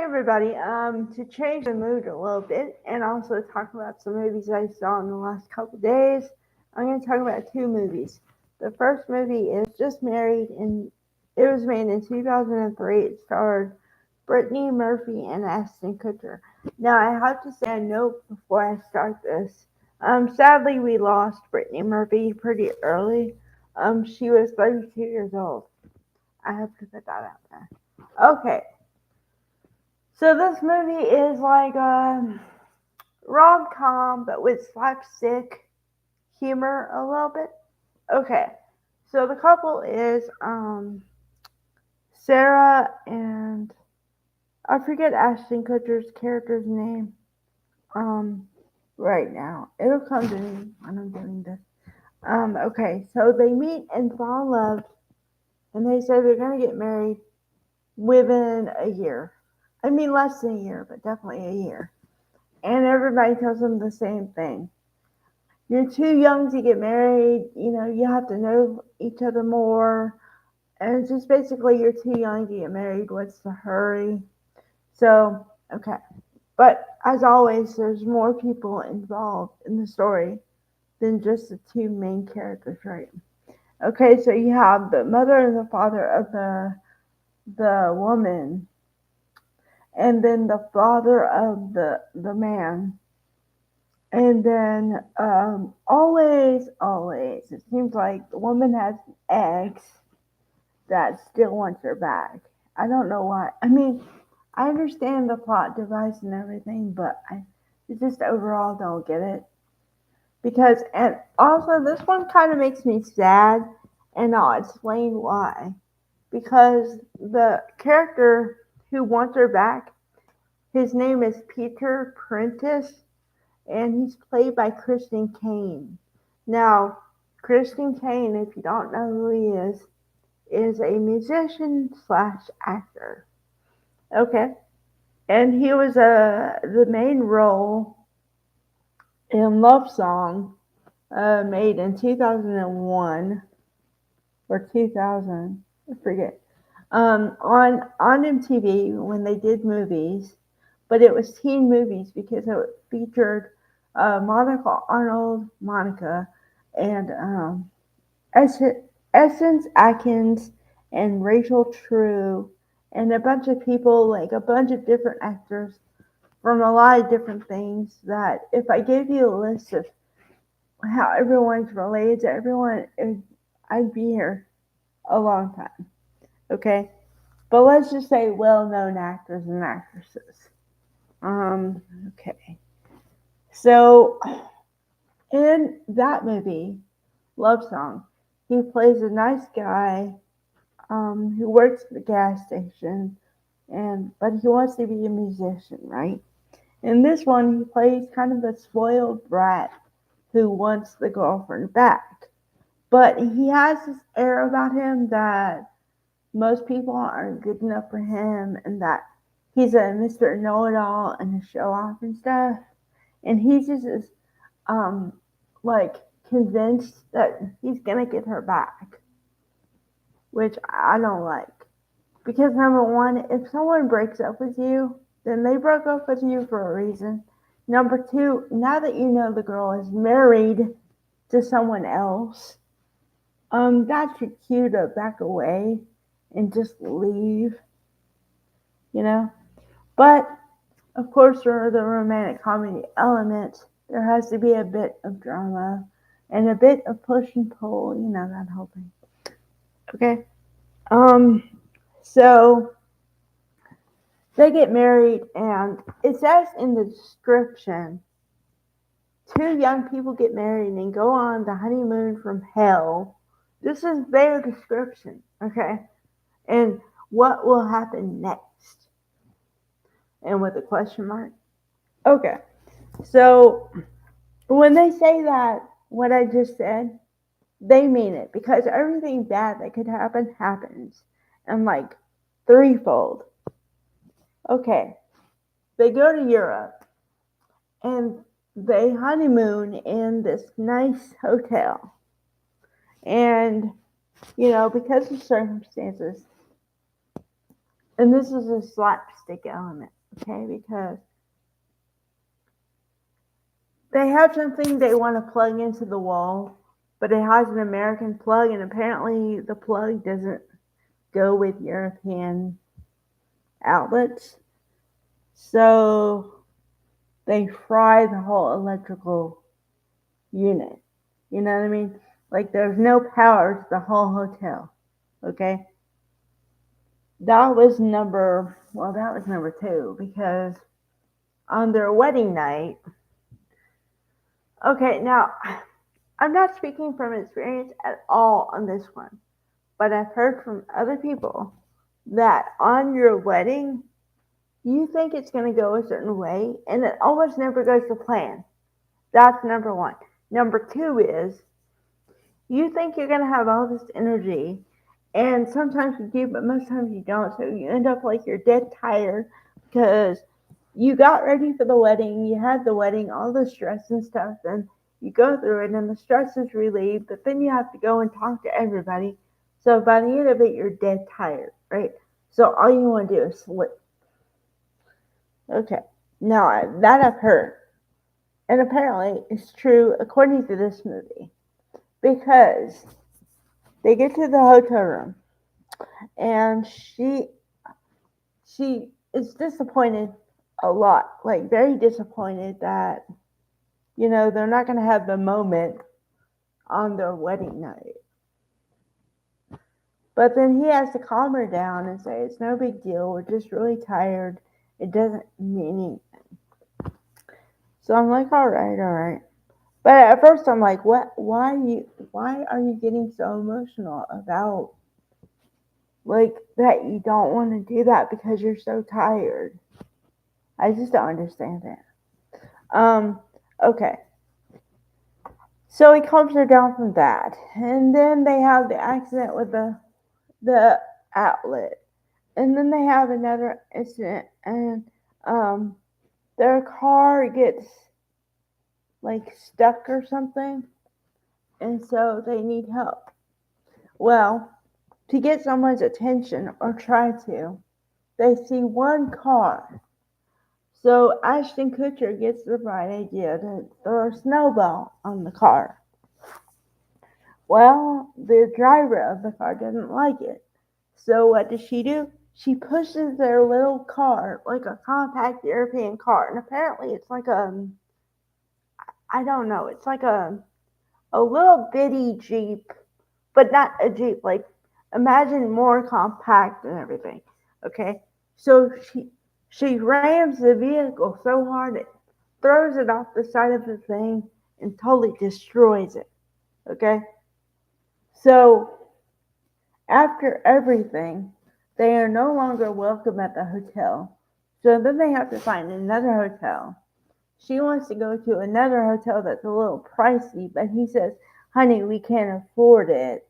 everybody. To change the mood a little bit and also talk about some movies I saw in the last couple days, I'm going to talk about two movies. The first movie is Just Married, and it was made in 2003. It starred Brittany Murphy and Ashton Kutcher. Now, I have to say a note before I start this. Sadly, we lost Brittany Murphy pretty early. She was 32 years old. I have to put that out there. Okay, so this movie is like a rom-com, but with slapstick humor a little bit. Okay, so the couple is Sarah and I forget Ashton Kutcher's character's name. Um, right now it'll come to me when I'm doing this. Okay, so they meet and fall in love, and they say they're gonna get married within a year. I mean, less than a year, but definitely a year. And everybody tells them the same thing. You're too young to get married. You have to know each other more. And it's just basically you're too young to get married. What's the hurry? So, okay. But as always, there's more people involved in the story than just the two main characters, right? Okay, so you have the mother and the father of the woman, and then the father of the man. And then always, it seems like the woman has an ex that still wants her back. I don't know why. I mean, I understand the plot device and everything, but I just overall don't get it. Because, and also, this one kind of makes me sad, and I'll explain why. Because the character who wants her back, his name is Peter Prentice, and he's played by Christian Kane. Now, Christian Kane, if you don't know who he is a musician slash actor. Okay, and he was the main role in Love Song, made in 2001 or 2000, I forget. On MTV when they did movies, but it was teen movies because it featured Monica Arnold, Monica, and Essence Atkins, and Rachel True, and a bunch of people, like a bunch of different actors from a lot of different things. That if I gave you a list of how everyone's related to everyone, I'd be here a long time. Okay, but let's just say well-known actors and actresses. Okay. So in that movie, Love Song, he plays a nice guy who works at the gas station, but he wants to be a musician, right? In this one, he plays kind of a spoiled brat who wants the girlfriend back, but he has this air about him that most people aren't good enough for him, and that he's a Mr. Know-it-all and a show-off and stuff. And he's just um, like convinced that he's gonna get her back, which I don't like. Because number one, if someone breaks up with you, then they broke up with you for a reason. Number two, now that you know the girl is married to someone else, that should cue to back away and just leave, you know. But of course, for the romantic comedy element, there has to be a bit of drama and a bit of push and pull, that whole thing. Okay. So they get married, and it says in the description, two young people get married and go on the honeymoon from hell. This is their description, okay? And what will happen next? And with a question mark. Okay. So when they say that, what I just said, they mean it, because everything bad that could happen happens, and like threefold. Okay, they go to Europe and they honeymoon in this nice hotel, and because of circumstances, and this is a slapstick element. okay, because they have something they want to plug into the wall, but it has an American plug, and apparently the plug doesn't go with European outlets. So they fry the whole electrical unit. You know what I mean? Like there's no power to the whole hotel. Okay? That was number two because on their wedding night, okay, now I'm not speaking from experience at all on this one, but I've heard from other people that on your wedding, you think it's going to go a certain way, and it almost never goes to plan. That's number one. Number two is you think you're going to have all this energy, and sometimes you do, but most times you don't. So you end up like you're dead tired because you got ready for the wedding, you had the wedding, all the stress and stuff, and you go through it, and the stress is relieved, but then you have to go and talk to everybody. So by the end of it, you're dead tired, right? So all you want to do is sleep. Okay. Now, that I've heard. And apparently it's true according to this movie. Because they get to the hotel room and she is disappointed a lot. Like very disappointed that, they're not gonna have the moment on their wedding night. But then he has to calm her down and say it's no big deal, we're just really tired. It doesn't mean anything. So I'm like, all right. But at first I'm like, what? Why are you getting so emotional about like that? You don't want to do that because you're so tired. I just don't understand that. Okay. So he calms her down from that, and then they have the accident with the outlet, and then they have another incident, and um, their car gets like stuck or something, and so they need help. Well, to get someone's attention or try to, they see one car. So Ashton Kutcher gets the bright idea to throw a snowball on the car. Well, the driver of the car doesn't like it. So what does she do? She pushes their little car, like a compact European car, and apparently it's like I don't know, it's like a little bitty Jeep, but not a Jeep. Like imagine more compact and everything. Okay, so she rams the vehicle so hard it throws it off the side of the thing and totally destroys it. Okay, so after everything, they are no longer welcome at the hotel. So then they have to find another hotel. She wants to go to another hotel that's a little pricey, but he says, honey, we can't afford it.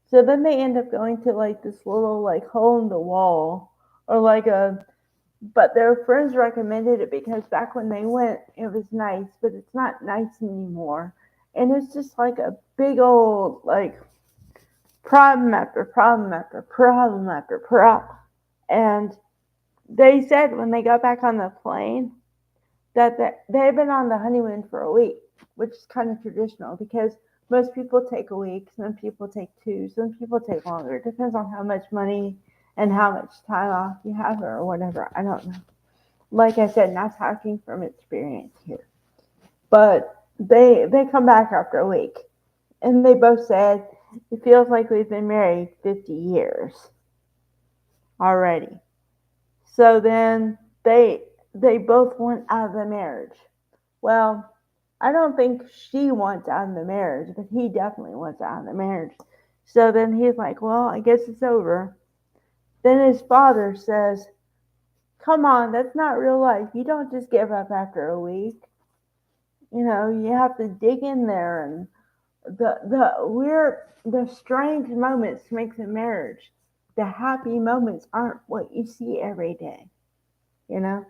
So then they end up going to like this little like hole in the wall or but their friends recommended it because back when they went it was nice, but it's not nice anymore. And it's just like a big old like problem after problem after problem after problem. And they said when they got back on the plane that they've been on the honeymoon for a week, which is kind of traditional because most people take a week, some people take two, some people take longer. It depends on how much money and how much time off you have or whatever. I don't know. Like I said, not talking from experience here. But they come back after a week and they both said it feels like we've been married 50 years already. So then they both want out of the marriage. Well, I don't think she wants out of the marriage, but he definitely wants out of the marriage. So then he's like, well, I guess it's over. Then his father says, come on, that's not real life. You don't just give up after a week. You have to dig in there and the strange moments make the marriage. The happy moments aren't what you see every day, you know?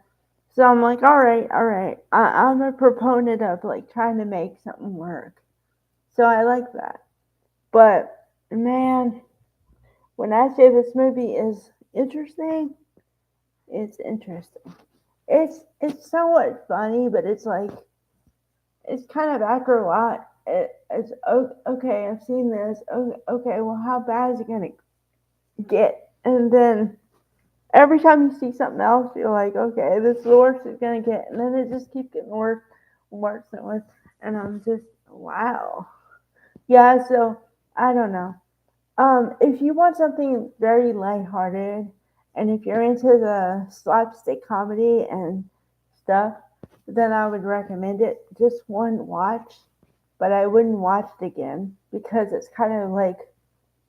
So I'm like, all right. I'm a proponent of like trying to make something work. So I like that. But man, when I say this movie is interesting, It's interesting. It's somewhat funny, but it's like it's kind of accurate a lot. It's okay. I've seen this. Okay, well, how bad is it gonna get? And then every time you see something else, you're like, okay, this is the worst it's gonna get, and then it just keeps getting worse, worse and worse. And I'm just wow. Yeah. So I don't know. If you want something very lighthearted, and if you're into the slapstick comedy and stuff, then I would recommend it. Just one watch, but I wouldn't watch it again because it's kind of like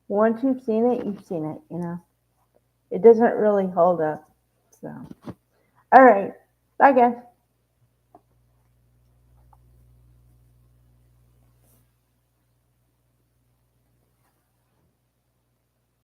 once you've seen it, you've seen it. It doesn't really hold up. So, all right, bye guys.